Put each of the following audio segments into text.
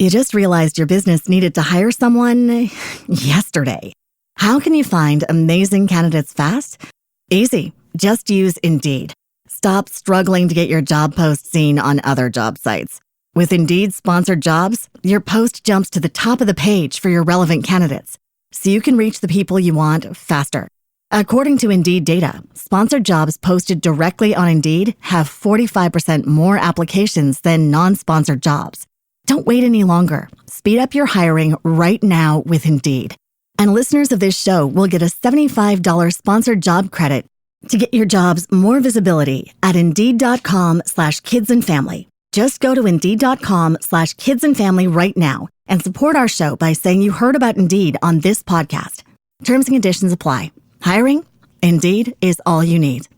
You just realized your business needed to hire someone yesterday. How can you find amazing candidates fast? Easy. Just use Indeed. Stop struggling to get your job post seen on other job sites. With Indeed sponsored jobs, your post jumps to the top of the page for your relevant candidates, so you can reach the people you want faster. According to Indeed data, sponsored jobs posted directly on Indeed have 45% more applications than non-sponsored jobs. Don't wait any longer. Speed up your hiring right now with Indeed. And listeners of this show will get a $75 sponsored job credit to get your jobs more visibility at Indeed.com/kidsandfamily. Just go to Indeed.com/kidsandfamily right now and support our show by saying you heard about Indeed on this podcast. Terms and conditions apply. Hiring? Indeed is all you need.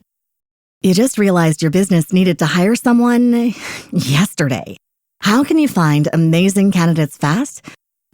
You just realized your business needed to hire someone yesterday. How can you find amazing candidates fast?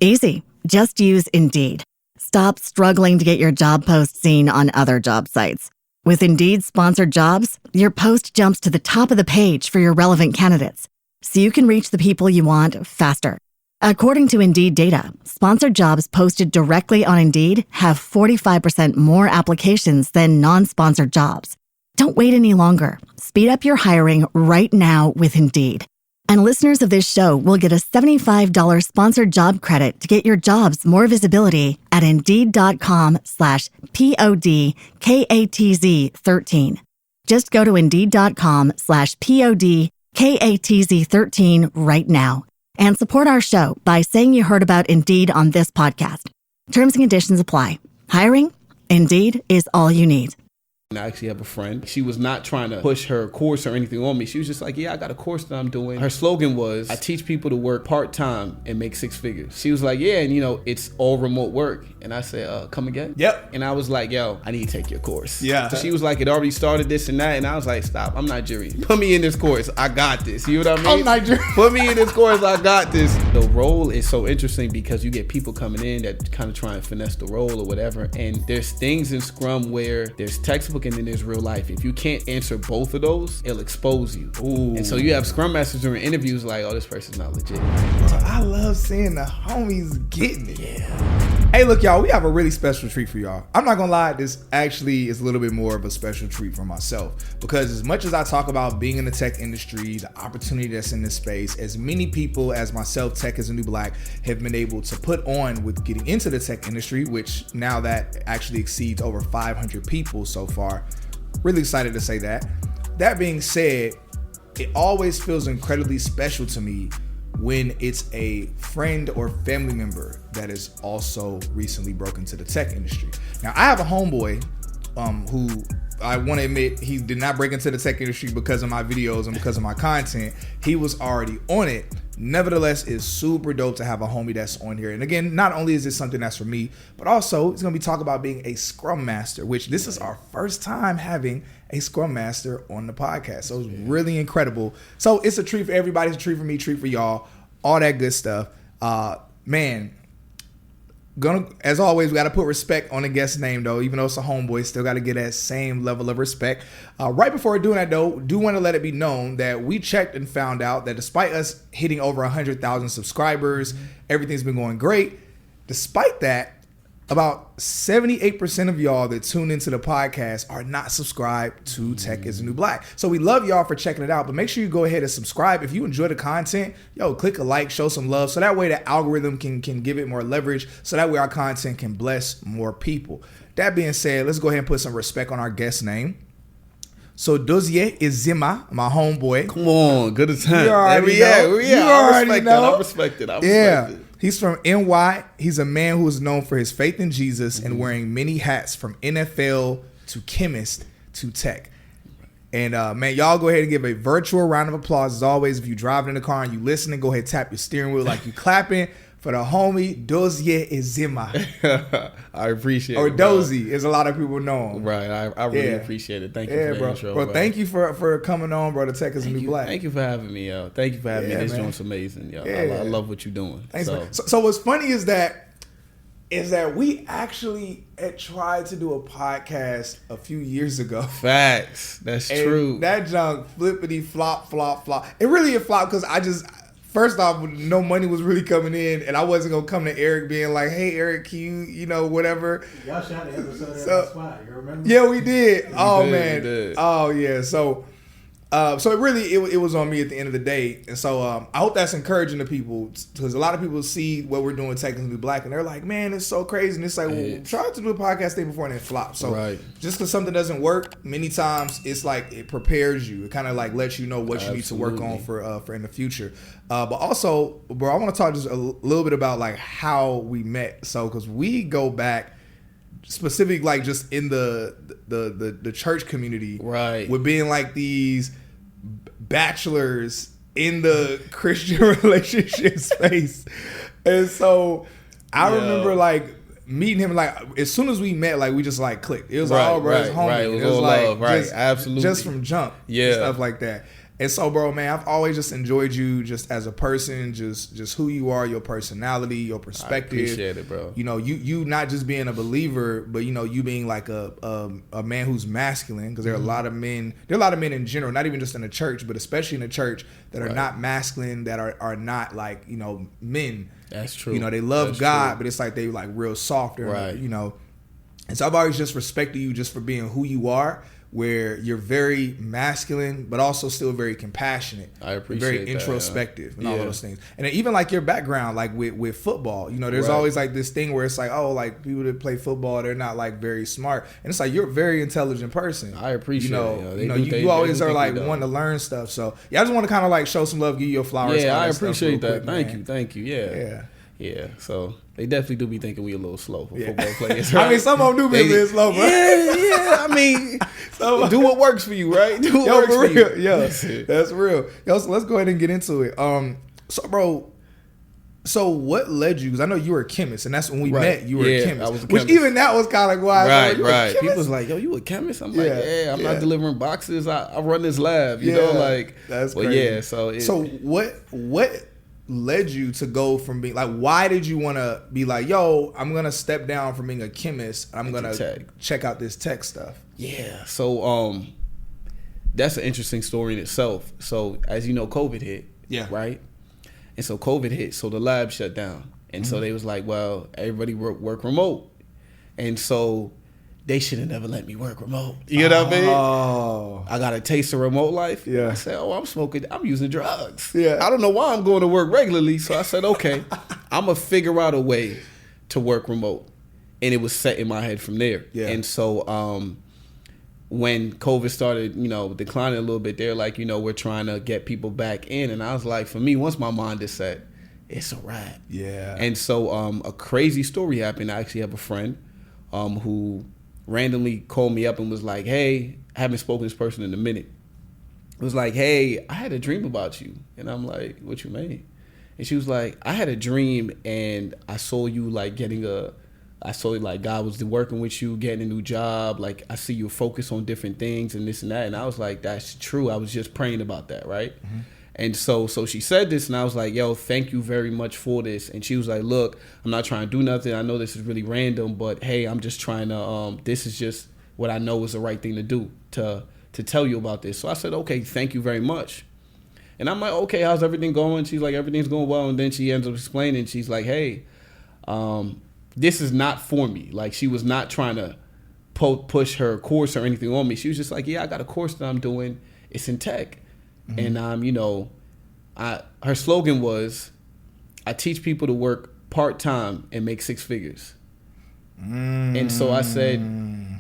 Easy. Just use Indeed. Stop struggling to get your job post seen on other job sites. With Indeed sponsored jobs, your post jumps to the top of the page for your relevant candidates, so you can reach the people you want faster. According to Indeed data, sponsored jobs posted directly on Indeed have 45% more applications than non-sponsored jobs. Don't wait any longer. Speed up your hiring right now with Indeed. And listeners of this show will get a $75 sponsored job credit to get your jobs more visibility at Indeed.com/PODKATZ13. Just go to Indeed.com/PODKATZ13 right now and support our show by saying you heard about Indeed on this podcast. Terms and conditions apply. Hiring? Indeed is all you need. I actually have a friend. She was not trying to push her course or anything on me. She was just like, yeah, I got a course that I'm doing. Her slogan was, I teach people to work part-time and make six figures. She was like, yeah, and it's all remote work. And I said, come again? Yep. And I was like, yo, I need to take your course. Yeah. So she was like, it already started this and that. And I was like, stop, I'm Nigerian. Put me in this course. I got this. You know what I mean? I'm Nigerian. Put me in this course. I got this. The role is so interesting because you get people coming in that kind of try and finesse the role or whatever. And there's things in Scrum where there's textbook and then there's real life. If you can't answer both of those, it'll expose you. Ooh. And so you have Scrum Masters during interviews like, oh, this person's not legit. I love seeing the homies getting it. Yeah. Hey, look, y'all, we have a really special treat for y'all. I'm not gonna lie, this actually is a little bit more of a special treat for myself because as much as I talk about being in the tech industry, the opportunity that's in this space, as many people as myself, Tech is the New Black, have been able to put on with getting into the tech industry, which now that actually exceeds over 500 people so far. Really excited to say that. That being said, it always feels incredibly special to me when it's a friend or family member that is also recently broken into the tech industry. Now, I have a homeboy who I want to admit he did not break into the tech industry because of my videos and because of my content. He was already on it. Nevertheless, it's super dope to have a homie that's on here. And again, not only is this something that's for me, but also it's going to be talking about being a Scrum Master, which this is our first time having a Scrum Master on the podcast. So it's really incredible. So it's a treat for everybody. It's a treat for me, treat for y'all, all that good stuff. As always, we got to put respect on the guest's name, though. Even though it's a homeboy, still got to get that same level of respect. Right before doing that, though, do want to let it be known that we checked and found out that despite us hitting over 100,000 subscribers, everything's been going great. Despite that, about 78% of y'all that tune into the podcast are not subscribed to Tech is the New Black. So we love y'all for checking it out, but make sure you go ahead and subscribe. If you enjoy the content, click a like, show some love. So that way the algorithm can give it more leverage. So that way our content can bless more people. That being said, let's go ahead and put some respect on our guest name. So Dozie is Zima, my homeboy. Come on, good as time. You already know. I respect it. He's from NY. He's a man who is known for his faith in Jesus and wearing many hats from NFL to chemist to tech. And man, y'all go ahead and give a virtual round of applause. As always, if you driving in the car and you listening, go ahead, tap your steering wheel like you clapping for the homie Dozie Izima. I appreciate it. Or Dozie, as a lot of people know him. Right. I really appreciate it. Thank you for the intro. Bro, thank you for coming on, bro. The Tech is the New Black. Thank you for having me, yo. Thank you for having me. This joint's amazing, yo. I love what you're doing. Thanks, man. So what's funny is that we actually had tried to do a podcast a few years ago. Facts. That's true. That junk flippity flop. It really a flop because first off, no money was really coming in, and I wasn't gonna come to Eric being like, "Hey, Eric, can you know, whatever." Y'all shot the episode of that spot. You remember? Yeah, we did. We Man. did. Oh yeah. So it really it was on me at the end of the day, and so I hope that's encouraging to people, because a lot of people see what we're doing Technically Black, and they're like, "Man, it's so crazy." And it's like, well, try to do a podcast day before and then flop. So just because something doesn't work, many times it's like it prepares you. It kind of like lets you know what you need to work on for in the future. But also, bro, I want to talk just a little bit about like how we met. So because we go back. Specific, like just in the church community, right? With being like these bachelors in the Christian relationship space, and so I remember like meeting him, like as soon as we met, like we just like clicked. It was all bro, it's homie. Right. It was all like love, right? Just, absolutely, just from jump, and stuff like that. And so, bro, man, I've always just enjoyed you just as a person, just who you are, your personality, your perspective. I appreciate it, bro. You know, you not just being a believer, but you know, you being like a man who's masculine, because there are a lot of men. There are a lot of men in general, not even just in the church, but especially in the church, that are not masculine, that are not like, you know, men. That's true. You know, they love God, but it's like they like real soft, right? You know, and so I've always just respected you just for being who you are, where you're very masculine, but also still very compassionate. I appreciate very introspective and all of those things. And then even like your background, like with football, you know, there's always like this thing where it's like, oh, like people that play football, they're not like very smart. And it's like, you're a very intelligent person. I appreciate it. You always are like wanting to learn stuff. So yeah, I just want to kind of like show some love, give you your flowers. Yeah, I appreciate that. Thank you. Yeah. Yeah, so they definitely do be thinking we a little slow for football players. Right? I mean, some of them do be a bit slow, bro. Yeah. I mean, do what works for you, right? Do what works for you. Yeah, that's real. Yo, so let's go ahead and get into it. So, bro, what led you? Because I know you were a chemist, and that's when we met. You were a chemist. I was a chemist. Which even that was kind of wild. Right. People was like, "Yo, you a chemist?" I'm like, "Yeah, I'm not delivering boxes. I run this lab." You know, like that's crazy. Yeah. So what led you to go from being like, why did you want to be like, yo, I'm gonna step down from being a chemist, I'm gonna check out this tech stuff? Yeah, so that's an interesting story in itself. So as you know, COVID hit, right? And so COVID hit, so the lab shut down, and so they was like, well, everybody work remote, and so they should have never let me work remote. You know what I mean? Oh. I got a taste of remote life. Yeah. I said, I'm using drugs. Yeah. I don't know why I'm going to work regularly. So I said, okay, I'm going to figure out a way to work remote. And it was set in my head from there. Yeah. And so when COVID started, you know, declining a little bit, they're like, you know, we're trying to get people back in. And I was like, for me, once my mind is set, it's a wrap. Yeah. And so a crazy story happened. I actually have a friend who randomly called me up and was like, hey, I haven't spoken to this person in a minute. It was like, hey, I had a dream about you. And I'm like, what you mean? And she was like, I had a dream and I saw you like I saw like God was working with you, getting a new job. Like I see you focus on different things and this and that. And I was like, that's true. I was just praying about that, right? Mm-hmm. And so she said this, and I was like, yo, thank you very much for this. And she was like, look, I'm not trying to do nothing. I know this is really random, but hey, I'm just trying to, this is just what I know is the right thing to do to tell you about this. So I said, okay, thank you very much. And I'm like, okay, how's everything going? She's like, everything's going well. And then she ends up explaining, she's like, hey, this is not for me. Like she was not trying to push her course or anything on me. She was just like, yeah, I got a course that I'm doing. It's in tech. Mm-hmm. And you know, her slogan was, I teach people to work part-time and make six figures. And so I said,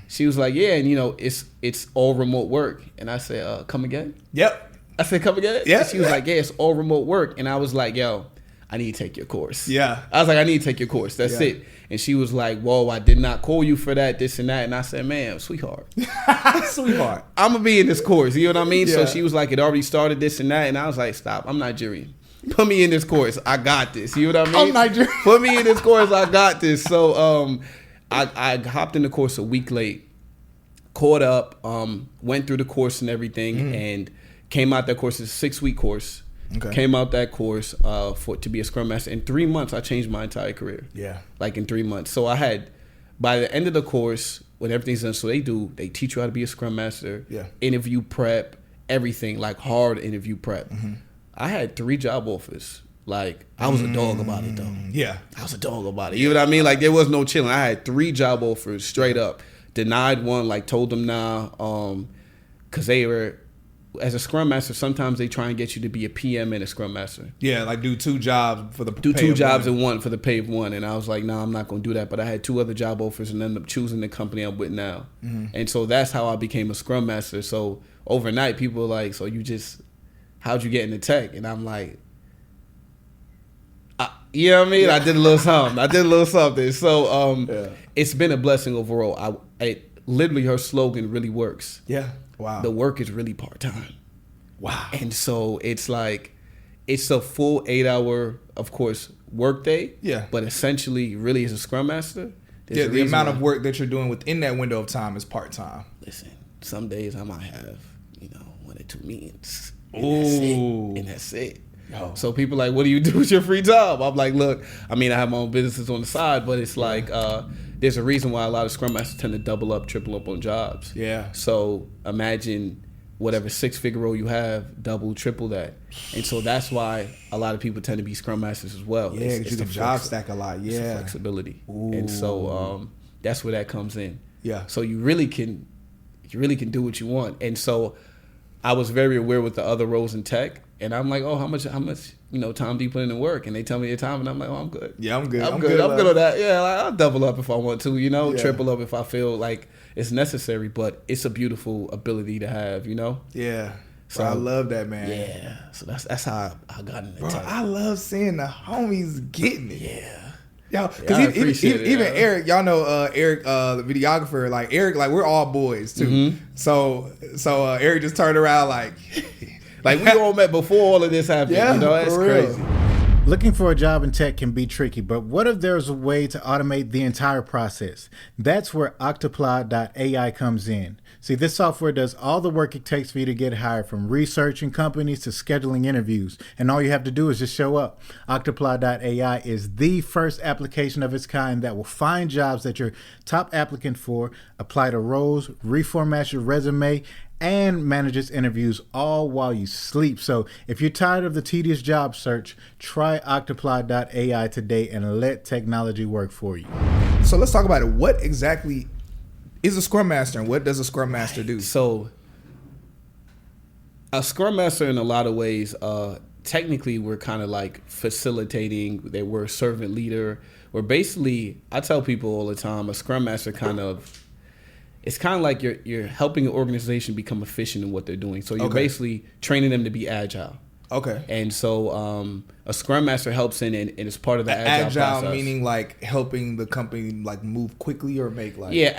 she was like, yeah, and you know, it's all remote work. And I said, come again? Yep. I said, come again? Yeah. And she was like, yeah, it's all remote work. And I was like, yo, I need to take your course. Yeah. I was like, I need to take your course. That's it. And she was like, whoa, I did not call you for that, this and that. And I said, man, sweetheart. Sweetheart. I'm going to be in this course. You know what I mean? Yeah. So she was like, it already started this and that. And I was like, stop. I'm Nigerian. Put me in this course. I got this. You know what I mean? I'm Nigerian. Put me in this course. I got this. So I hopped in the course a week late, caught up, went through the course and everything, and came out that course. It's a 6-week course. Okay. Came out that course to be a Scrum Master. In 3 months, I changed my entire career. Yeah. Like in 3 months. So I had, by the end of the course, when everything's done, so they teach you how to be a Scrum Master, interview prep, everything, like hard interview prep. I had 3 job offers Like, I was a dog about it, though. Yeah. I was a dog about it. You know what I mean? Like, there was no chilling. I had 3 job offers straight up. Denied one, like, told them nah. Because they were, as a Scrum Master, sometimes they try and get you to be a PM and a Scrum Master. Yeah, like do 2 jobs for the pay Do 2 of jobs one. in one for the pay of one. And I was like, nah, I'm not going to do that. But I had 2 other job offers and ended up choosing the company I'm with now. And so that's how I became a Scrum Master. So overnight, people were like, so how'd you get into tech? And I'm like, you know what I mean? I did a little something. So it's been a blessing overall. Literally, her slogan really works. Yeah. Wow. The work is really part-time. Wow. And so it's like, it's a full 8-hour, of course, work day. Yeah. But essentially, really, as a Scrum Master, the amount of work that you're doing within that window of time is part-time. Listen, some days I might have, 1 or 2 meetings. Ooh. And that's it. Yo. So people are like, what do you do with your free time? I'm like, look, I mean, I have my own businesses on the side, but it's like, there's a reason why a lot of Scrum Masters tend to double up, triple up on jobs. Yeah. So imagine whatever 6-figure role you have, double, triple that. And so that's why a lot of people tend to be Scrum Masters as well. Yeah, it's you can job stack a lot. Yeah. It's the flexibility. Ooh. And so that's where that comes in. Yeah. So you really can do what you want. And so I was very aware with the other roles in tech. And I'm like, oh, how much, time do you put in the work? And they tell me their time, and I'm like, oh, I'm good. Yeah, I'm good. I'm good on that. Yeah, like, I'll double up if I want to, triple up if I feel like it's necessary. But it's a beautiful ability to have, Yeah. So I love that, man. Yeah. So that's how I got into Bro, tech. I love seeing the homies getting it. Yeah. Yo, because even Eric, y'all know Eric, the videographer, like Eric, like we're all boys too. Mm-hmm. So Eric just turned around like we all met before all of this happened. Yeah, that's crazy. Looking for a job in tech can be tricky, but what if there's a way to automate the entire process? That's where Octoply.ai comes in. See, this software does all the work it takes for you to get hired, from researching companies to scheduling interviews, and all you have to do is just show up. Octoply.ai is the first application of its kind that will find jobs that you're top applicant for, apply to roles, reformat your resume, and manages interviews all while you sleep. So if you're tired of the tedious job search, try Octoply.ai today and let technology work for you. So let's talk about it. What exactly is a Scrum Master, and what does a Scrum Master do? So a Scrum Master, in a lot of ways, technically we're kind of like facilitating. We're a servant leader. We're basically, I tell people all the time, a Scrum Master it's kind of like you're helping an organization become efficient in what they're doing. So you're basically training them to be agile. Okay. And so a Scrum Master helps in, and it's part of the agile process. Meaning like helping the company like move quickly or make like... Yeah,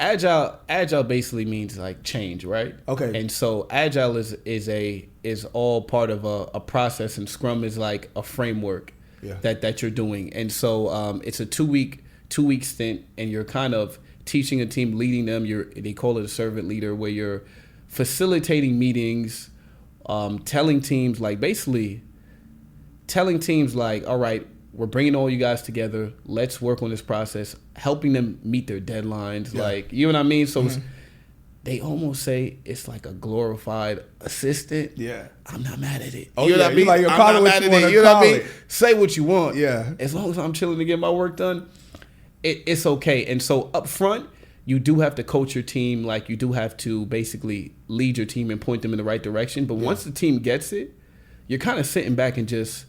agile basically means like change, right? Okay. And so agile is all part of a process, and Scrum is like a framework that you're doing. And so it's a 2-week stint, and you're kind of teaching a team, leading them. They call it a servant leader, where you're facilitating meetings, telling teams like, all right, we're bringing all you guys together. Let's work on this process, helping them meet their deadlines. Yeah. Like, you know what I mean? So they almost say it's like a glorified assistant. Yeah. I'm not mad at it. Oh, you know what I mean? Like, you're I'm not mad at it. You know what I mean? Say what you want. Yeah. As long as I'm chilling to get my work done, it's okay. And so up front, you do have to coach your team. Like, you do have to basically lead your team and point them in the right direction. But once the team gets it, you're kind of sitting back and just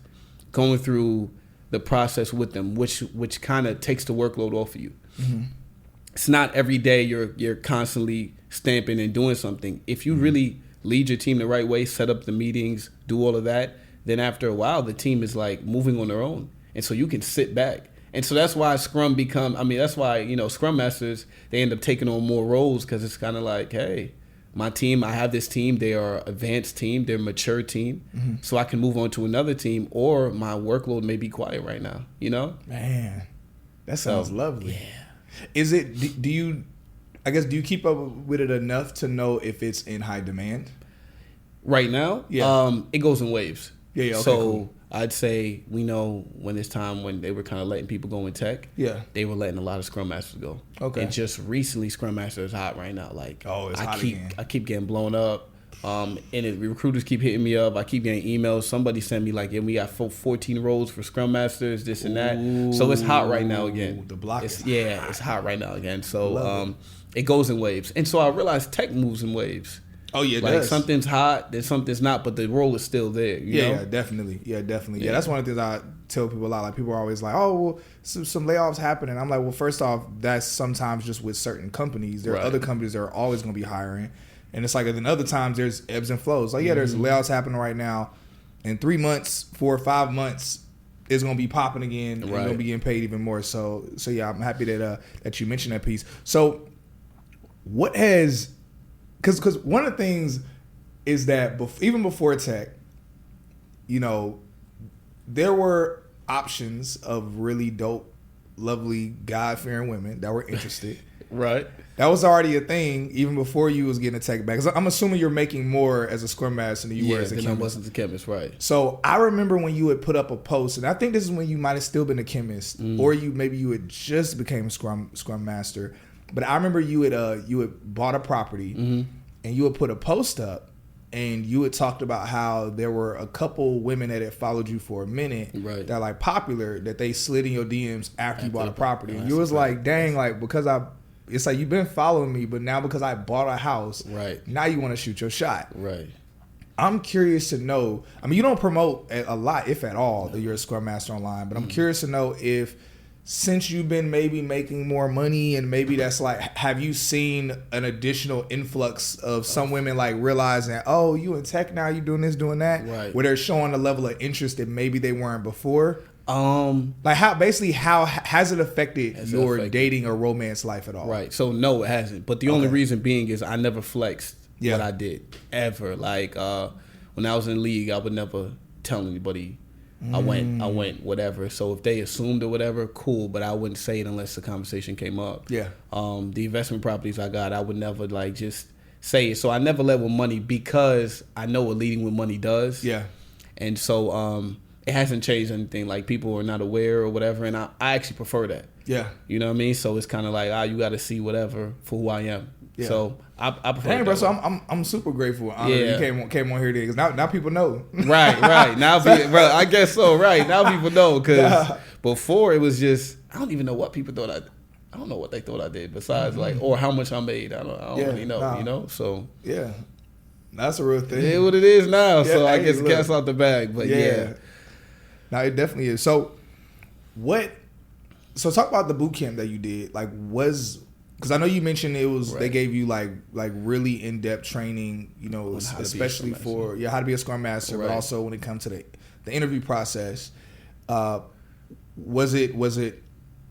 going through the process with them, which kind of takes the workload off of you. Mm-hmm. It's not every day you're constantly stamping and doing something. If you really lead your team the right way, set up the meetings, do all of that, then after a while, the team is like moving on their own. And so you can sit back. And so that's why Scrum that's why, Scrum Masters, they end up taking on more roles, because it's kind of like, hey, my team, I have this team, they are advanced team, they're a mature team, so I can move on to another team, or my workload may be quiet right now, Man, that sounds lovely. Yeah. Is it, do you keep up with it enough to know if it's in high demand? Right now? Yeah. It goes in waves. Yeah, okay, so cool. I'd say we know when it's time when they were kind of letting people go in tech. Yeah, they were letting a lot of Scrum Masters go. Okay, and just recently, Scrum Master is hot right now. Like, it's hot again. I keep getting blown up. Recruiters keep hitting me up. I keep getting emails. Somebody sent me like, yeah, we got 14 roles for Scrum Masters, this and that. So it's hot right now again. The block is hot. It's hot right now again. So it goes in waves. And so I realized tech moves in waves. Oh yeah, it like does. Something's hot, then something's not, but the role is still there. You know? Yeah, definitely. Yeah, that's one of the things I tell people a lot. Like people are always like, "Oh, well, some layoffs happen," and I'm like, "Well, first off, that's sometimes just with certain companies. There are other companies that are always going to be hiring, and it's like then other times there's ebbs and flows. Like there's layoffs happening right now. In 3 months, 4 or 5 months, it's going to be popping again. And you're going to be getting paid even more. So yeah, I'm happy that you mentioned that piece. So what has Because one of the things is that even before tech, there were options of really dope, lovely, God-fearing women that were interested. Right. That was already a thing even before you was getting a tech back. 'Cause I'm assuming you're making more as a Scrum Master than you were as a chemist. I wasn't a chemist, right. So I remember when you would put up a post, and I think this is when you might have still been a chemist, or maybe you had just became a Scrum Master. But I remember you had bought a property, and you would put a post up, and you had talked about how there were a couple women that had followed you for a minute that are like popular, that they slid in your DMs after you bought a property. And you was like, dang, like it's like you've been following me, but now because I bought a house, now you want to shoot your shot. Right. I'm curious to know, I mean, you don't promote a lot, if at all, that you're a Scrum Master online, but I'm curious to know if, since you've been maybe making more money, and maybe that's like, have you seen an additional influx of some women like realizing, oh, you in tech now, you doing this, doing that, where they're showing a level of interest that maybe they weren't before? Like how has it affected your dating or romance life at all? Right. So no, it hasn't. But the only reason being is I never flexed what I did ever. Like when I was in the league, I would never tell anybody I went whatever. So if they assumed or whatever, cool. But I wouldn't say it unless the conversation came up. Yeah. The investment properties I got, I would never like just say it. So I never led with money because I know what leading with money does. Yeah. And so it hasn't changed anything. Like people are not aware or whatever, and I actually prefer that. Yeah. You know what I mean? So it's kind of like you got to see whatever for who I am. Yeah. So I prefer. Hey, bro. So I'm super grateful. You came on here today, because now people know. Right. Now, bro, I guess so. Right now people know, because before it was just I don't even know what people thought I don't know what they thought I did besides like or how much I made. I don't really know. You know. So yeah, that's a real thing. It is what it is now. So I guess cat's out the bag. But yeah. No, it definitely is. So So talk about the boot camp that you did. Like, because I know you mentioned it was they gave you like really in-depth training, especially for how to be a Scrum Master, but also when it comes to the interview process. Was it?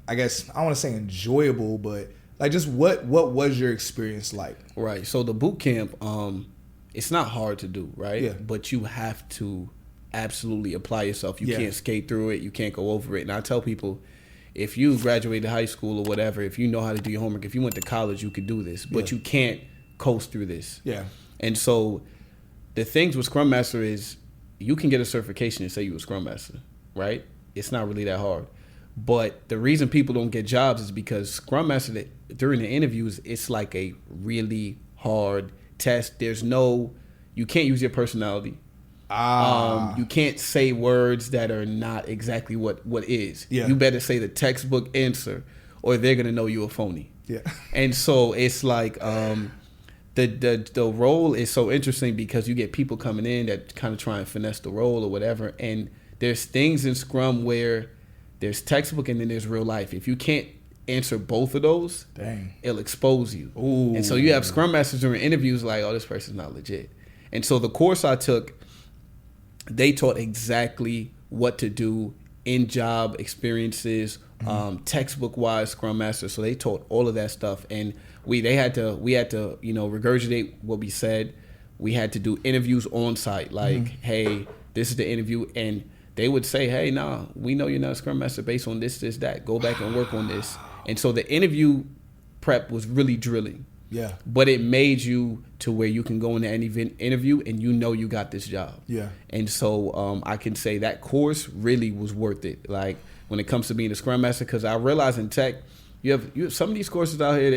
I guess I don't want to say enjoyable, but like just what was your experience like? Right. So the boot camp, it's not hard to do, right? Yeah. But you have to absolutely apply yourself. You can't skate through it. You can't go over it. And I tell people, if you graduated high school or whatever, if you know how to do your homework, if you went to college, you could do this. But you can't coast through this. Yeah. And so the things with Scrum Master is you can get a certification and say you're a Scrum Master, right? It's not really that hard. But the reason people don't get jobs is because Scrum Master, during the interviews, it's like a really hard test. You can't use your personality. You can't say words that are not exactly what is. Yeah. You better say the textbook answer, or they're gonna know you're a phony. Yeah. And so it's like the role is so interesting because you get people coming in that kind of try and finesse the role or whatever. And there's things in Scrum where there's textbook and then there's real life. If you can't answer both of those, it'll expose you. Ooh. And so you have Scrum Masters during interviews like, oh, this person's not legit. And so the course I took, they taught exactly what to do in job experiences, textbook wise Scrum Master. So they taught all of that stuff, and we had to regurgitate what we said. We had to do interviews on site, like, hey, this is the interview, and they would say, hey, nah, we know you're not a Scrum Master based on this, that. Go back and work on this. And so the interview prep was really drilling. Yeah. But it made you to where you can go into any interview and you got this job. Yeah. And so I can say that course really was worth it. Like when it comes to being a Scrum Master, because I realize in tech, you have some of these courses out here,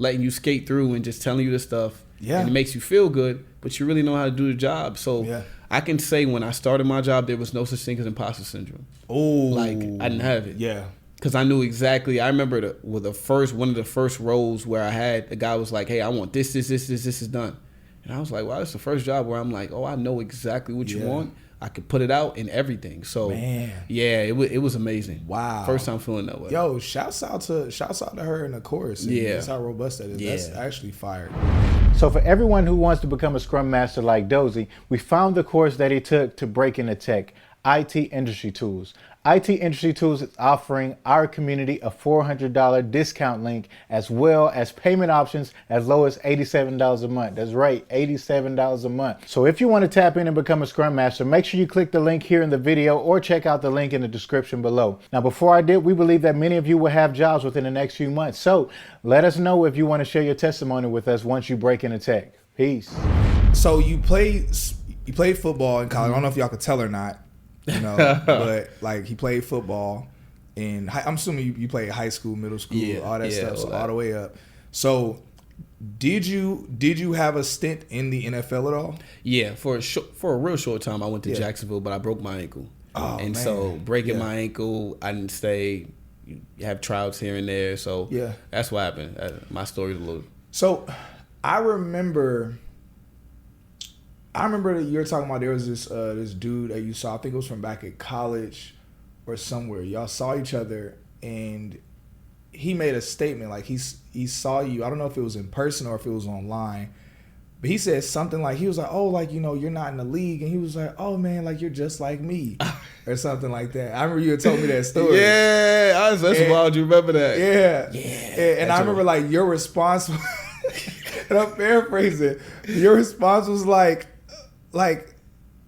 letting you skate through and just telling you the stuff. Yeah. And it makes you feel good, but you really know how to do the job. So I can say when I started my job, there was no such thing as imposter syndrome. Oh, like I didn't have it. Yeah. Because I knew exactly. I remember one of the first roles where I had the guy was like, "Hey, I want this is done," and I was like, "Wow, it's the first job where I'm like, oh, I know exactly what you want. I could put it out and everything." So yeah, it was amazing. Wow, first time feeling that way. Yo, shouts out to her in the chorus. Yeah, that's how robust that is. That's actually fire. So for everyone who wants to become a Scrum Master like Dozie, we found the course that he took to break into tech, IT Industry Tools. IT Industry Tools is offering our community a $400 discount link as well as payment options as low as $87 a month. That's right, $87 a month. So if you want to tap in and become a Scrum Master, make sure you click the link here in the video or check out the link in the description below. Now, before I did, we believe that many of you will have jobs within the next few months. So let us know if you want to share your testimony with us once you break into tech. Peace. So you played football in college. I don't know if y'all could tell or not. You know, but like he played football, and I'm assuming you played high school, middle school, all that stuff, so all the way up. So, did you have a stint in the NFL at all? Yeah, for a real short time, I went to Jacksonville, but I broke my ankle, so breaking my ankle, I didn't stay. You have tryouts here and there, so that's what happened. My story's a little. So, I remember that you were talking about there was this dude that you saw. I think it was from back at college or somewhere. Y'all saw each other, and he made a statement like he saw you. I don't know if it was in person or if it was online, but he said something like, he was like, "Oh, like, you know, you're not in the league," and he was like, "Oh man, like you're just like me," or something like that. I remember you had told me that story. That's wild. You remember that? And I remember like your response, and I'm paraphrasing. Your response was like,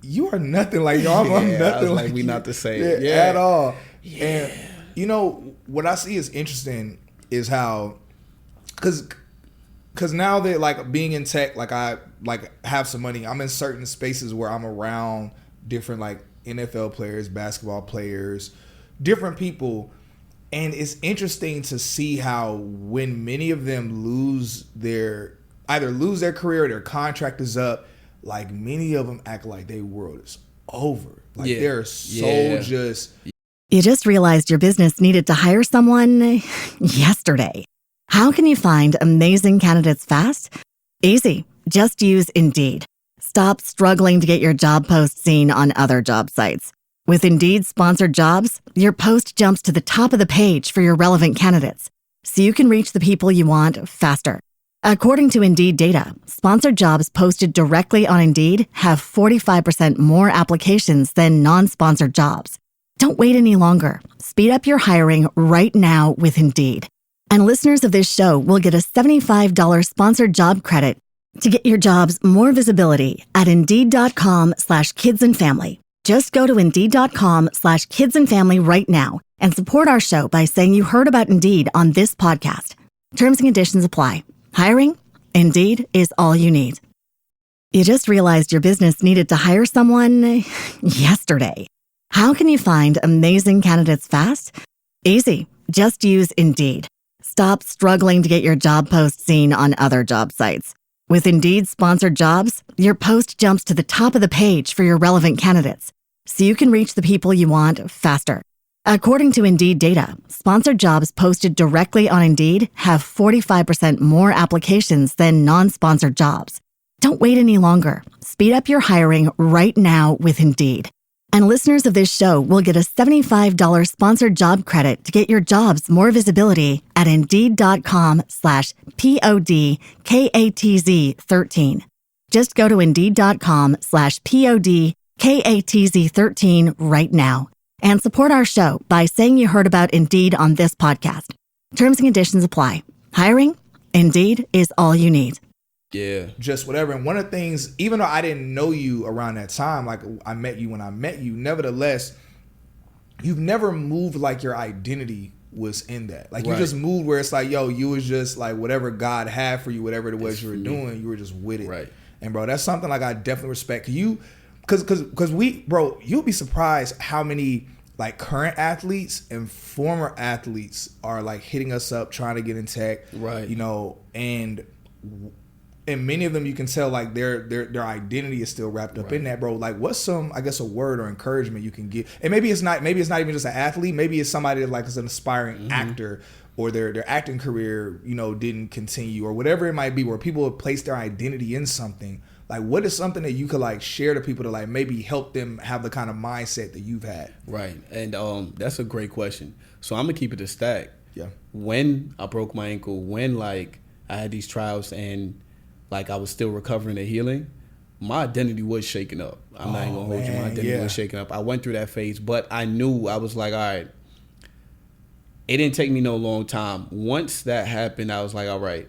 you are nothing like y'all. I'm nothing like we you. not the same at all. And you know what I see is interesting is how, because now that like being in tech, like I like have some money, I'm in certain spaces where I'm around different like NFL players, basketball players, different people, and it's interesting to see how when many of them either lose their career or their contract is up. Like many of them act like their world is over. Like they're so just. You just realized your business needed to hire someone yesterday. How can you find amazing candidates fast? Easy. Just use Indeed. Stop struggling to get your job post seen on other job sites. With Indeed sponsored jobs, your post jumps to the top of the page for your relevant candidates, so you can reach the people you want faster. According to Indeed data, sponsored jobs posted directly on Indeed have 45% more applications than non-sponsored jobs. Don't wait any longer. Speed up your hiring right now with Indeed. And listeners of this show will get a $75 sponsored job credit to get your jobs more visibility at Indeed.com/kidsandfamily. Just go to Indeed.com/kidsandfamily right now and support our show by saying you heard about Indeed on this podcast. Terms and conditions apply. Hiring? Indeed is all you need. You just realized your business needed to hire someone yesterday. How can you find amazing candidates fast? Easy. Just use Indeed. Stop struggling to get your job post seen on other job sites. With Indeed sponsored jobs, your post jumps to the top of the page for your relevant candidates, so you can reach the people you want faster. According to Indeed data, sponsored jobs posted directly on Indeed have 45% more applications than non-sponsored jobs. Don't wait any longer. Speed up your hiring right now with Indeed. And listeners of this show will get a $75 sponsored job credit to get your jobs more visibility at Indeed.com/PODKATZ13. Just go to Indeed.com/PODKATZ13 right now. And support our show by saying you heard about Indeed on this podcast. Terms and conditions apply. Hiring? Indeed is all you need. Yeah. Just whatever. And one of the things, even though I didn't know you around that time, like I met you when I met you, nevertheless, you've never moved like your identity was in that. Like you just moved where it's like, yo, you was just like whatever God had for you, whatever it was you were doing, you were just with it. Right. And bro, that's something like I definitely respect. Because you'll be surprised how many like current athletes and former athletes are like hitting us up trying to get in tech, right? You know, and many of them you can tell like their identity is still wrapped up in that, bro. Like, what's some, I guess, a word or encouragement you can give? And maybe it's not even just an athlete. Maybe it's somebody that like is an aspiring actor, or their acting career, you know, didn't continue, or whatever it might be, where people have placed their identity in something. Like, what is something that you could like share to people to like maybe help them have the kind of mindset that you've had? Right. And that's a great question. So I'm gonna keep it a stack. Yeah. When I broke my ankle, when like I had these trials and like I was still recovering and healing, my identity was shaking up. I'm not even gonna hold you. My identity was shaking up. I went through that phase, but I knew, I was like, all right. It didn't take me no long time. Once that happened, I was like, all right,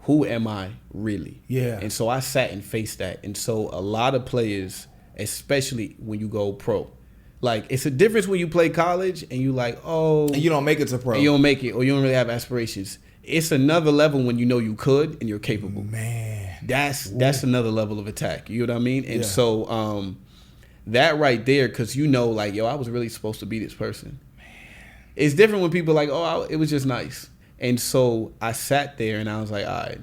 who am I really? Yeah. And so I sat and faced that. And so a lot of players, especially when you go pro, like it's a difference when you play college and you like, oh. And you don't make it to pro. And you don't make it, or you don't really have aspirations. It's another level when you know you could and you're capable. Man. That's another level of attack. You know what I mean? And so that right there, because you know, like, yo, I was really supposed to be this person. It's different when people are like, oh, it was just nice. And so I sat there and I was like, all right,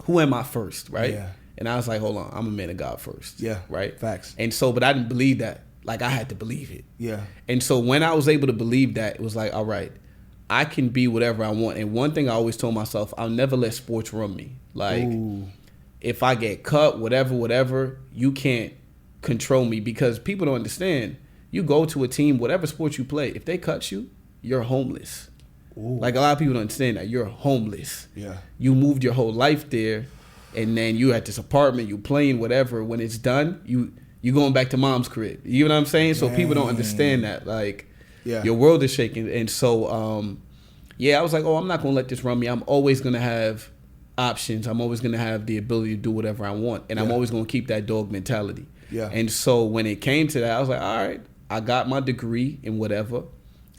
who am I first, right? Yeah. And I was like, hold on, I'm a man of God first. Yeah. Right? Facts. And so, but I didn't believe that. Like, I had to believe it. Yeah. And so when I was able to believe that, it was like, all right, I can be whatever I want. And one thing I always told myself, I'll never let sports run me. Like, if I get cut, whatever, you can't control me, because people don't understand. You go to a team, whatever sport you play, if they cut you, you're homeless. Like, a lot of people don't understand that. You're homeless. Yeah. You moved your whole life there, and then you at this apartment, you playing whatever. When it's done, you going back to mom's crib. You know what I'm saying? So people don't understand that. Like, your world is shaking. And so, I was like, oh, I'm not going to let this run me. I'm always going to have options. I'm always going to have the ability to do whatever I want. And I'm always going to keep that dog mentality. Yeah. And so when it came to that, I was like, all right, I got my degree in whatever.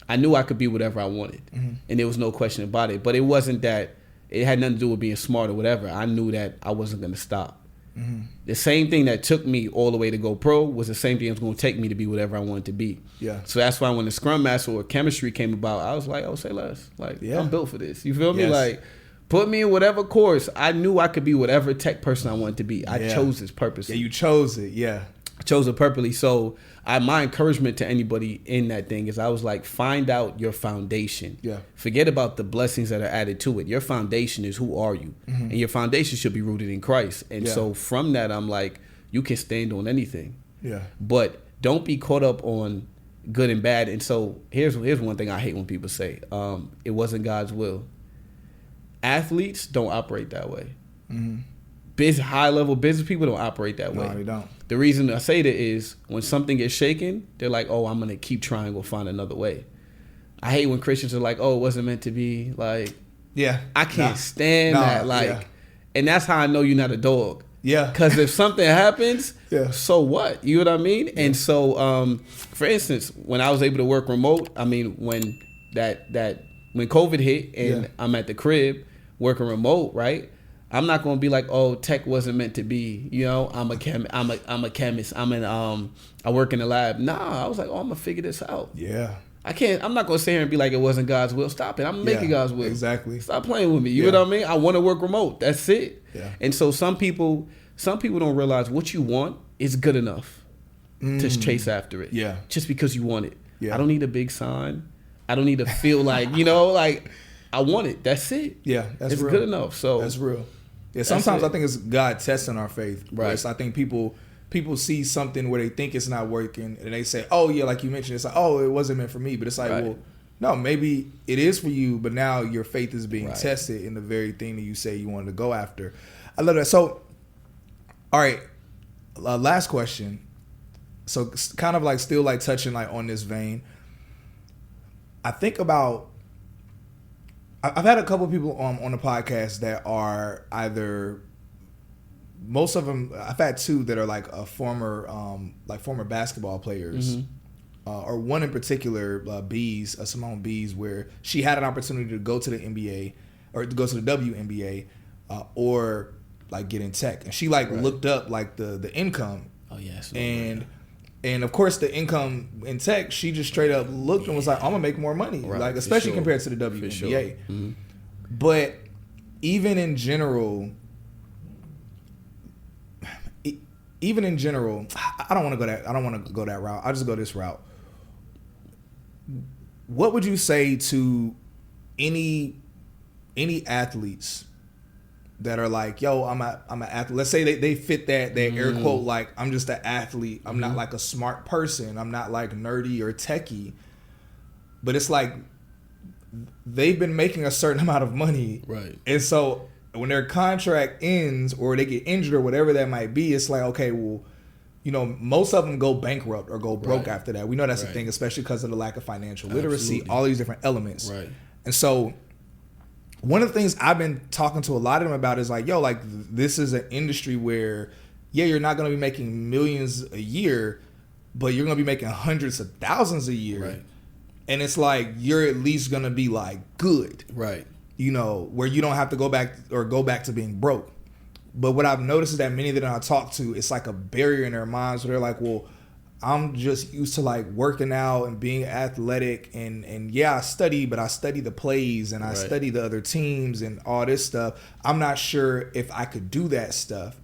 I knew I could be whatever I wanted. And there was no question about it. But it wasn't that it had nothing to do with being smart or whatever. I knew that I wasn't going to stop. The same thing that took me all the way to go pro was the same thing that was going to take me to be whatever I wanted to be. Yeah. So that's why when the Scrum Master or chemistry came about, I was like, oh, say less. Like, I'm built for this. You feel me? Yes. Like, put me in whatever course. I knew I could be whatever tech person I wanted to be. I chose this purposely. Yeah, you chose it. Yeah. I chose it purposely. So my encouragement to anybody in that thing is, I was like, find out your foundation. Yeah. Forget about the blessings that are added to it. Your foundation is, who are you? And your foundation should be rooted in Christ. And so from that, I'm like, you can stand on anything. Yeah. But don't be caught up on good and bad. And so here's one thing I hate when people say, it wasn't God's will. Athletes don't operate that way. High level business people don't operate that way. No, they don't. The reason I say that is, when something gets shaken, they're like, oh, I'm going to keep trying, we'll find another way. I hate when Christians are like, oh, it wasn't meant to be. Like, I can't stand that. Like, and that's how I know you're not a dog. Yeah. Because if something happens, so what? You know what I mean? Yeah. And so, for instance, when I was able to work remote, I mean, when when COVID hit and I'm at the crib working remote, right? I'm not going to be like, oh, tech wasn't meant to be. You know, I'm a chemist. I work in the lab. Nah, I was like, oh, I'm gonna figure this out. Yeah. I'm not going to sit here and be like, it wasn't God's will. Stop it. I'm making God's will. Exactly. Stop playing with me. You know what I mean? I want to work remote. That's it. Yeah. And so some people don't realize what you want is good enough to chase after it. Yeah. Just because you want it. Yeah. I don't need a big sign. I don't need to feel like, like I want it. That's it. Yeah. It's real. Good enough. So that's real. Yeah. Sometimes I think it's God testing our faith. Right. I think people see something where they think it's not working and they say, oh yeah, like you mentioned, it's like, oh, it wasn't meant for me. But it's like, well, no, maybe it is for you, but now your faith is being tested in the very thing that you say you wanted to go after. I love that. So, all right, last question. So kind of like still like touching like on this vein. I think about, I've had a couple people on the podcast that are either, most of them, I've had two that are like former basketball players, or one in particular, Simone Bees, where she had an opportunity to go to the NBA or to go to the WNBA, or like get in tech, and she like looked up like the income. Oh yes, and And of course, the income in tech, she just straight up looked and was like, "I'm gonna make more money," Right, like especially sure. compared to the WNBA. Sure. Mm-hmm. But even in general, I don't want to go that. I don't want to go that route. I'll just go this route. What would you say to any athletes that are like, yo, I'm an athlete. Let's say they fit that air quote, like, I'm just an athlete. I'm not like a smart person. I'm not like nerdy or techie. But it's like they've been making a certain amount of money. Right. And so when their contract ends or they get injured or whatever that might be, it's like, okay, well, you know, most of them go bankrupt or go broke after that. We know that's a thing, especially because of the lack of financial literacy, all these different elements. Right. And so one of the things I've been talking to a lot of them about is like, yo, like, this is an industry where, yeah, you're not going to be making millions a year, but you're going to be making hundreds of thousands a year. Right. And it's like, you're at least going to be like good. Right. You know, where you don't have to go back to being broke. But what I've noticed is that many that I talk to, it's like a barrier in their minds where they're like, well, I'm just used to like working out and being athletic and yeah, I study, but I study the plays and I study the other teams and all this stuff. I'm not sure if I could do that stuff.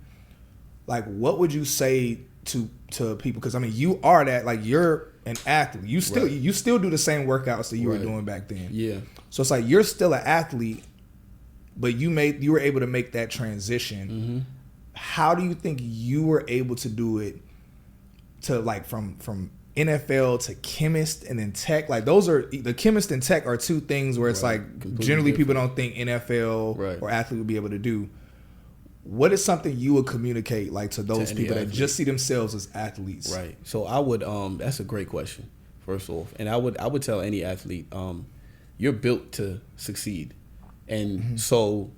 Like, what would you say to people? Because I mean, you are that, like, you're an athlete. You still do the same workouts that you were doing back then. Yeah. So it's like you're still an athlete, but you were able to make that transition. Mm-hmm. How do you think you were able to do it to, like, from NFL to chemist and then tech? Like, those are the chemist and tech are two things where it's like completely generally different. people don't think NFL or athlete would be able to do. What is something you would communicate, like, to those people that just see themselves as athletes? Right. So I would that's a great question, first off. And I would tell any athlete, you're built to succeed. And so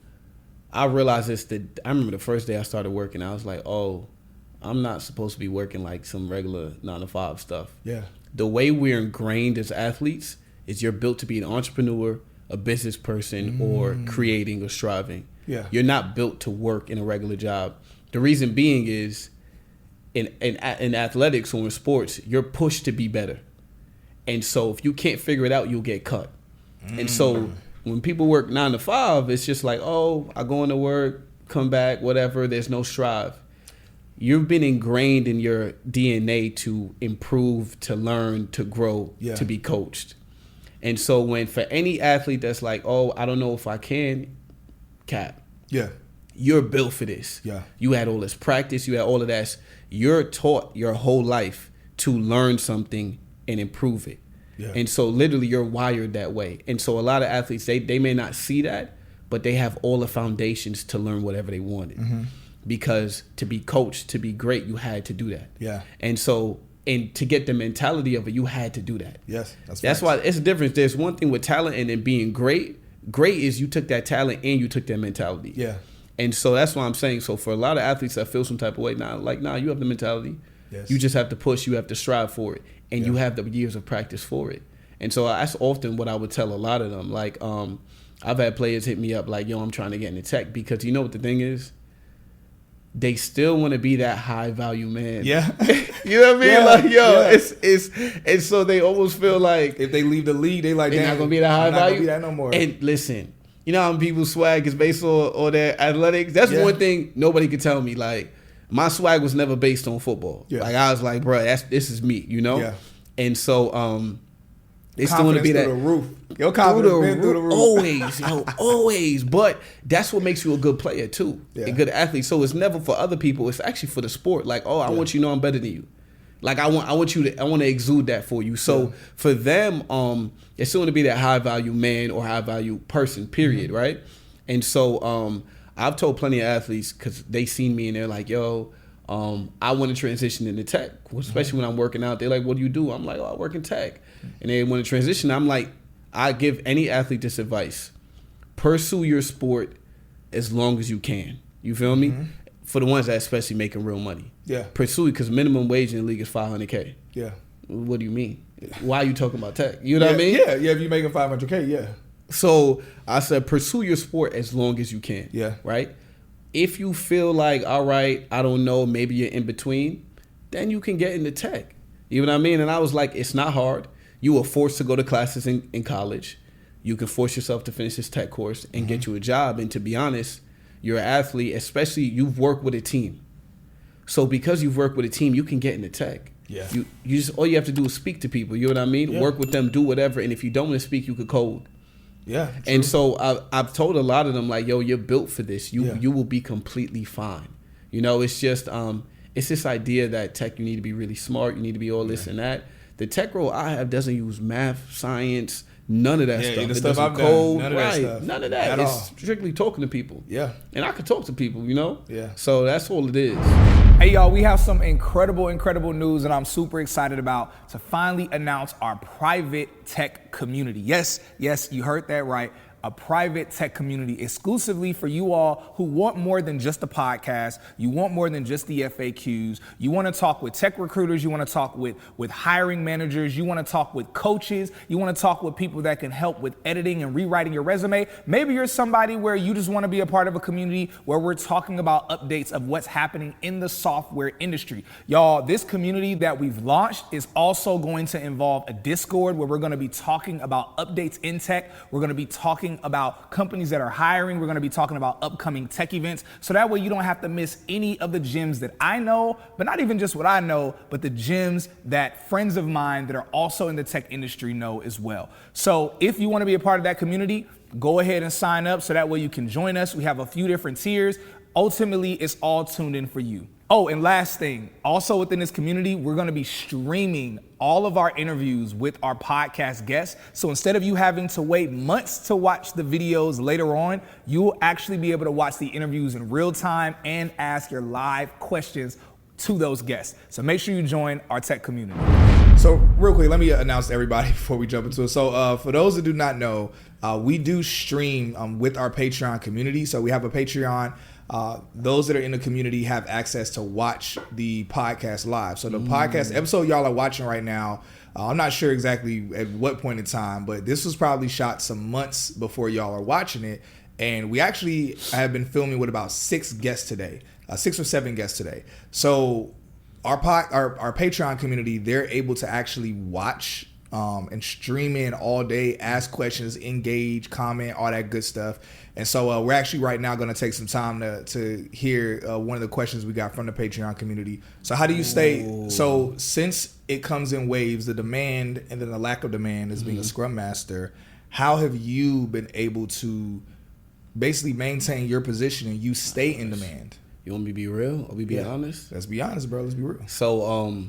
I realized this, that I remember the first day I started working, I was like, oh, I'm not supposed to be working like some regular 9-to-5 stuff. Yeah. The way we're ingrained as athletes is you're built to be an entrepreneur, a business person, or creating or striving. Yeah. You're not built to work in a regular job. The reason being is in athletics or in sports, you're pushed to be better. And so if you can't figure it out, you'll get cut. And so when people work 9 to 5, it's just like, oh, I go into work, come back, whatever. There's no strive. You've been ingrained in your DNA to improve, to learn, to grow, to be coached. And so when for any athlete that's like, oh, I don't know if I can, cap. Yeah. You're built for this. Yeah. You had all this practice. You had all of that. You're taught your whole life to learn something and improve it. Yeah. And so literally you're wired that way. And so a lot of athletes, they may not see that, but they have all the foundations to learn whatever they wanted. Mm-hmm. Because to be coached, to be great, you had to do that. Yeah. And so, and to get the mentality of it, you had to do that. Yes. That's why it's a difference. There's one thing with talent and then being great. Great is you took that talent and you took that mentality. Yeah. And so that's why I'm saying, so for a lot of athletes that feel some type of way, you have the mentality. Yes. You just have to push, you have to strive for it. And you have the years of practice for it. And so that's often what I would tell a lot of them. Like, I've had players hit me up like, yo, I'm trying to get into tech, because you know what the thing is? They still want to be that high value man. Yeah. You know what I mean? Yeah, like, yo, it's and so they almost feel like if they leave the league, they're not gonna be that high value. Not gonna be that no more. And listen, you know how people's swag is based on their athletics? That's one thing nobody could tell me. Like, my swag was never based on football. Yeah. Like, I was like, bro, this is me, you know? Yeah. And so they still want to be that through the roof. Your confidence been through the roof. Always, always. But that's what makes you a good player too, a good athlete. So it's never for other people. It's actually for the sport. Like, oh, I want you to know I'm better than you. Like, I want to exude that for you. So for them, it's still want to be that high value man or high value person. Period. Mm-hmm. Right. And so I've told plenty of athletes, because they seen me and they're like, yo, I want to transition into tech, especially when I'm working out. They're like, what do you do? I'm like, oh, I work in tech. And they want to transition. I'm like, I give any athlete this advice: pursue your sport as long as you can. You feel me? For the ones that especially making real money. Yeah. Pursue it, because minimum wage in the league is $500K. Yeah. What do you mean? Why are you talking about tech? You know what I mean? Yeah. If you're making $500K, yeah. So I said, pursue your sport as long as you can. Yeah. Right? If you feel like, all right, I don't know, maybe you're in between, then you can get into tech. You know what I mean? And I was like, it's not hard. You were forced to go to classes in college. You can force yourself to finish this tech course and get you a job. And to be honest, you're an athlete, especially you've worked with a team. So because you've worked with a team, you can get into tech. Yeah. You just, all you have to do is speak to people. You know what I mean? Yeah. Work with them, do whatever. And if you don't want to speak, you could code. Yeah. True. And so I've told a lot of them, like, yo, you're built for this. You will be completely fine. You know, it's just it's this idea that tech, you need to be really smart. You need to be all this and that. The tech role I have doesn't use math, science, none of that stuff. The It stuff doesn't I've code, done, none of that stuff. None of that. At It's all. strictly talking to people. Yeah. And I could talk to people, you know? Yeah. So that's all it is. Hey y'all, we have some incredible news that I'm super excited about to finally announce our private tech community. Yes, you heard that right. A private tech community exclusively for you all who want more than just a podcast. You want more than just the FAQs. You want to talk with tech recruiters. You want to talk with hiring managers. You want to talk with coaches. You want to talk with people that can help with editing and rewriting your resume. Maybe you're somebody where you just want to be a part of a community where we're talking about updates of what's happening in the software industry. Y'all, this community that we've launched is also going to involve a Discord where we're going to be talking about updates in tech. We're going to be talking about companies that are hiring. We're going to be talking about upcoming tech events. So that way you don't have to miss any of the gems that I know, but not even just what I know, but the gems that friends of mine that are also in the tech industry know as well. So if you want to be a part of that community, go ahead and sign up so that way you can join us. We have a few different tiers. Ultimately, it's all tuned in for you. Oh, and last thing, also within this community, we're going to be streaming all of our interviews with our podcast guests. So instead of you having to wait months to watch the videos later on, you'll actually be able to watch the interviews in real time and ask your live questions to those guests. So make sure you join our tech community. So real quick, let me announce to everybody before we jump into it. So for those that do not know, we do stream with our Patreon community. So we have a Patreon. Those that are in the community have access to watch the podcast live. So the podcast episode y'all are watching right now, I'm not sure exactly at what point in time, but this was probably shot some months before y'all are watching it. And we actually have been filming with about 6 guests today, 6 or 7 guests today. So our Patreon community, they're able to actually watch and stream in all day, ask questions, engage, comment, all that good stuff. And so we're actually right now going to take some time to hear one of the questions we got from the Patreon community. So how do you stay? So since it comes in waves, the demand and then the lack of demand as being a Scrum Master, how have you been able to basically maintain your position and you stay in demand? You want me to be real or we be honest? Let's be honest, bro. Let's be real. So,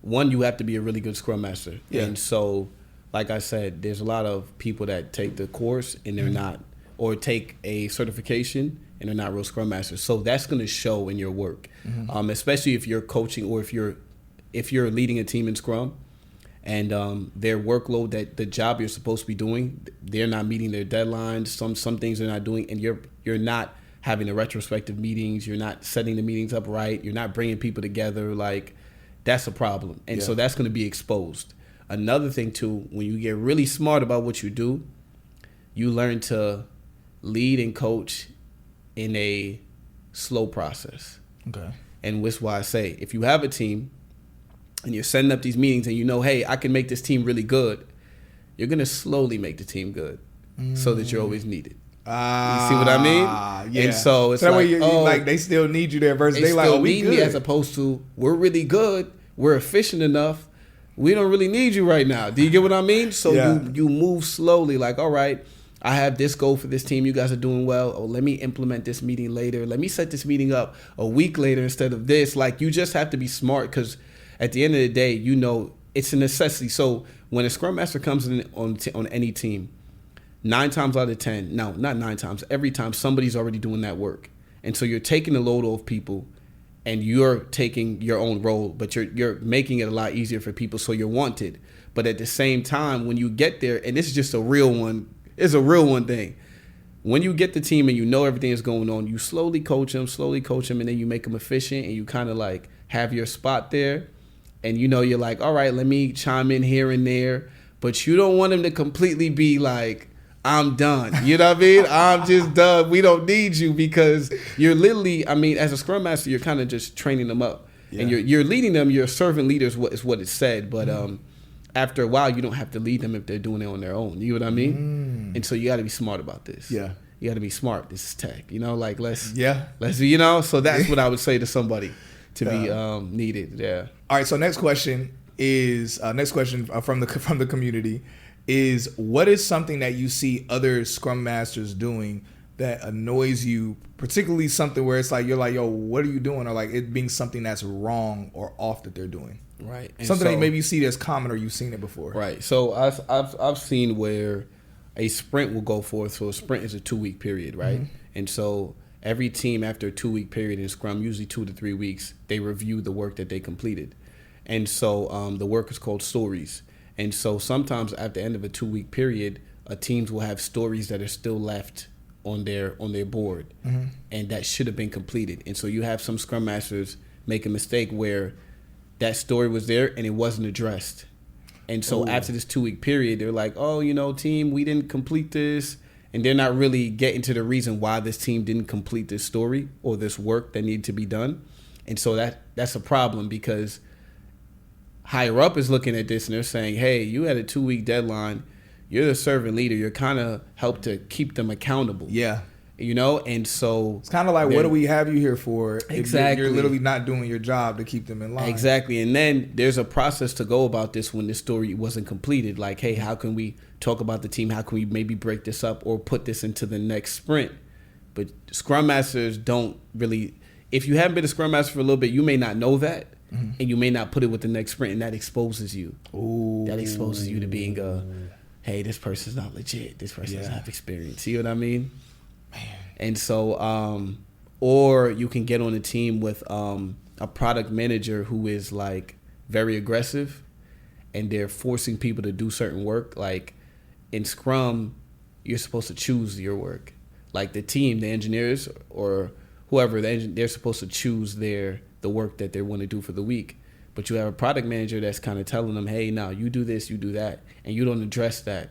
one, you have to be a really good Scrum Master. Yeah. And so, like I said, there's a lot of people that take the course and they're not, or take a certification and they're not real Scrum Masters. So that's going to show in your work, especially if you're coaching or if you're leading a team in Scrum and their workload, that the job you're supposed to be doing, they're not meeting their deadlines. Some things they're not doing, and you're not having the retrospective meetings. You're not setting the meetings up right. You're not bringing people together. Like, that's a problem. And so that's going to be exposed. Another thing too, when you get really smart about what you do, you learn to lead and coach in a slow process. Okay. And that's why I say, if you have a team and you're setting up these meetings and you know, hey, I can make this team really good, you're going to slowly make the team good so that you're always needed. You see what I mean? Yeah. And so it's that like, way like they still need you there versus they like, still oh, we need good. me, as opposed to, we're really good, we're efficient enough, we don't really need you right now. Do you get what I mean? So you move slowly, like, all right, I have this goal for this team. You guys are doing well. Oh, let me implement this meeting later. Let me set this meeting up a week later instead of this. Like, you just have to be smart, because at the end of the day, you know, it's a necessity. So when a Scrum Master comes in on any team, 9 times out of 10, no, not 9 times, every time somebody's already doing that work. And so you're taking the load off people and you're taking your own role, but you're making it a lot easier for people, so you're wanted. But at the same time, when you get there, and this is just a real one, it's a real one thing. When you get the team and you know everything is going on, you slowly coach them, and then you make them efficient, and you kind of like have your spot there. And you know, you're like, all right, let me chime in here and there. But you don't want them to completely be like, I'm done. You know what I mean? I'm just done. We don't need you, because you're literally, I mean, as a Scrum Master, you're kind of just training them up. and you're leading them. You're a servant leader is what it said, but after a while, you don't have to lead them if they're doing it on their own. You know what I mean? And so you got to be smart about this. Yeah. You got to be smart. This is tech. Like let's So that's what I would say to somebody to be needed. Yeah. All right. So next question from the community is, what is something that you see other Scrum Masters doing that annoys you, particularly something where it's like you're like, yo, what are you doing? Or like it being something that's wrong or off that they're doing. Right. And something that maybe you see that's common or you've seen it before. Right. So I've seen where a sprint will go forth. So a sprint is a 2-week period, right? And so every team after a 2-week period in Scrum, usually 2 to 3 weeks, they review the work that they completed. And so the work is called stories. And so sometimes at the end of a 2-week period, teams will have stories that are still left on their board, and that should have been completed. And so you have some Scrum Masters make a mistake where that story was there and it wasn't addressed. And so after this 2-week period, they're like, oh, team, we didn't complete this. And they're not really getting to the reason why this team didn't complete this story or this work that needed to be done. And so that's a problem, because higher up is looking at this and they're saying, hey, you had a 2-week deadline. You're the servant leader. You're kind of help to keep them accountable. Yeah. And so it's kind of like, what do we have you here for? Exactly. You're literally not doing your job to keep them in line. Exactly. And then there's a process to go about this when the story wasn't completed. Like, hey, how can we talk about the team? How can we maybe break this up or put this into the next sprint? But Scrum Masters don't really, if you haven't been a Scrum Master for a little bit, you may not know that. And you may not put it with the next sprint, and that exposes you. Ooh. That exposes you to being hey, this person's not legit. This person doesn't have experience. See what I mean? Man. And so, or you can get on a team with a product manager who is like very aggressive, and they're forcing people to do certain work. Like in Scrum, you're supposed to choose your work. Like the team, the engineers or whoever, they're supposed to choose the work that they want to do for the week. But you have a product manager that's kind of telling them, hey, now you do this, you do that, and you don't address that.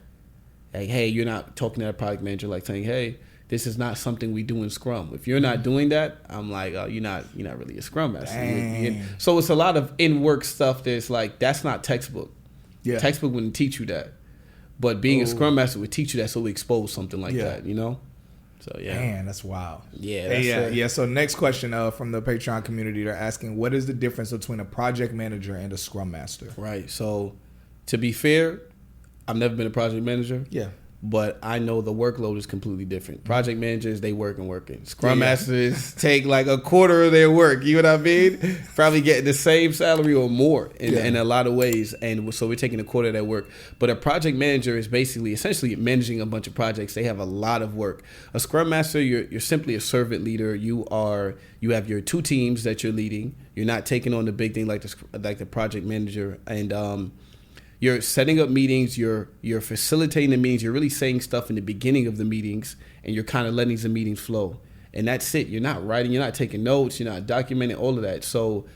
Like, hey, you're not talking to that product manager like saying, hey, this is not something we do in Scrum. If you're not doing that, I'm like, oh, you're not really a Scrum Master. So it's a lot of in-work stuff that's like, that's not textbook. Yeah. Textbook wouldn't teach you that. But being a Scrum Master would teach you that, so we expose something like that, So, yeah. Man, that's wild. Yeah. So next question from the Patreon community, they're asking, what is the difference between a project manager and a Scrum Master? Right. So to be fair, I've never been a project manager. Yeah. But I know the workload is completely different. Project managers, they working. Scrum Masters take like a quarter of their work. You know what I mean? Probably getting the same salary or more in a lot of ways. And so we're taking a quarter of that work. But a project manager is essentially managing a bunch of projects. They have a lot of work. A Scrum Master, you're simply a servant leader. You have your 2 teams that you're leading. You're not taking on the big thing like the project manager. And you're setting up meetings, you're facilitating the meetings, you're really saying stuff in the beginning of the meetings, and you're kind of letting the meetings flow. And that's it. You're not writing, you're not taking notes, you're not documenting all of that. So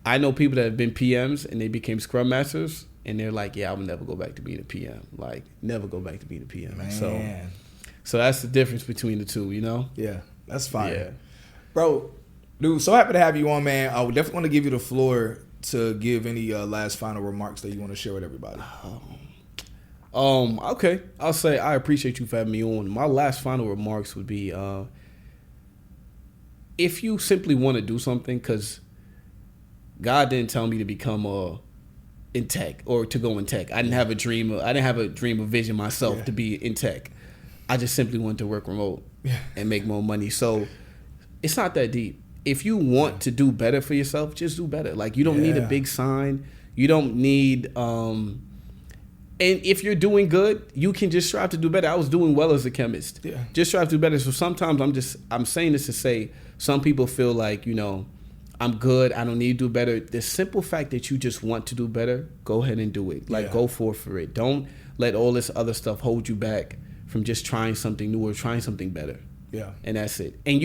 I know people that have been PMs and they became Scrum Masters, and they're like, yeah, I will never go back to being a PM. Like, never go back to being a PM. Man. So that's the difference between the two, Yeah, that's fine. Yeah. Bro, dude, so happy to have you on, man. I would definitely want to give you the floor to give any last final remarks that you want to share with everybody. Okay. I'll say I appreciate you for having me on. My last final remarks would be, if you simply want to do something, because God didn't tell me to become in tech or to go in tech. I didn't have a dream or vision myself to be in tech. I just simply wanted to work remote and make more money. So it's not that deep. If you want to do better for yourself, just do better. Like, you don't need a big sign. You don't need, and if you're doing good, you can just strive to do better. I was doing well as a chemist. Yeah. Just strive to do better. So sometimes I'm saying this to say, some people feel like, I'm good, I don't need to do better. The simple fact that you just want to do better, go ahead and do it. Like, go for it. Don't let all this other stuff hold you back from just trying something new or trying something better. Yeah. And that's it. And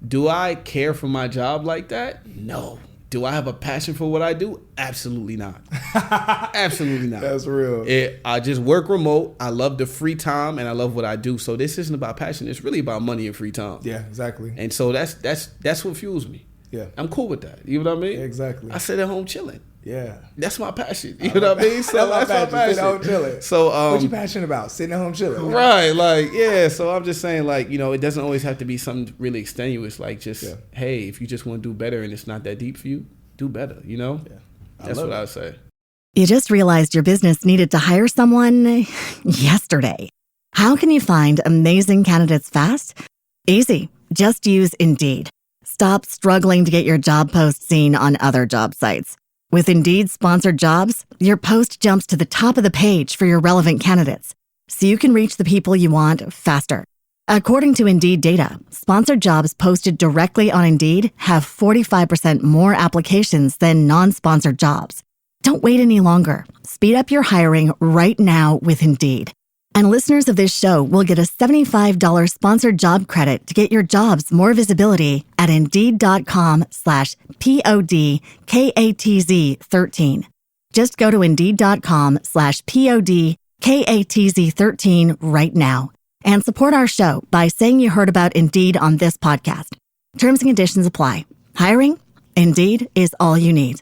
do I care for my job like that? No. Do I have a passion for what I do? Absolutely not. Absolutely not. That's real. I just work remote. I love the free time, and I love what I do. So this isn't about passion. It's really about money and free time. Yeah, exactly. And so that's what fuels me. Yeah. I'm cool with that. You know what I mean? Exactly. I sit at home chilling. Yeah. That's my passion. You know what I mean? So that's my passion. Sitting at home chilling. So what you passionate about? Sitting at home chilling. Right, like, yeah. So I'm just saying, like, you know, it doesn't always have to be something really extenuous. Like, just hey, if you just want to do better and it's not that deep for you, do better. You know, that's what I would say. You just realized your business needed to hire someone yesterday. How can you find amazing candidates fast? Easy. Just use Indeed. Stop struggling to get your job post seen on other job sites. With Indeed sponsored jobs, your post jumps to the top of the page for your relevant candidates, so you can reach the people you want faster. According to Indeed data, sponsored jobs posted directly on Indeed have 45% more applications than non-sponsored jobs. Don't wait any longer. Speed up your hiring right now with Indeed. And listeners of this show will get a $75 sponsored job credit to get your jobs more visibility at Indeed.com/PODKATZ13. Just go to Indeed.com/PODKATZ13 right now and support our show by saying you heard about Indeed on this podcast. Terms and conditions apply. Hiring? Indeed is all you need.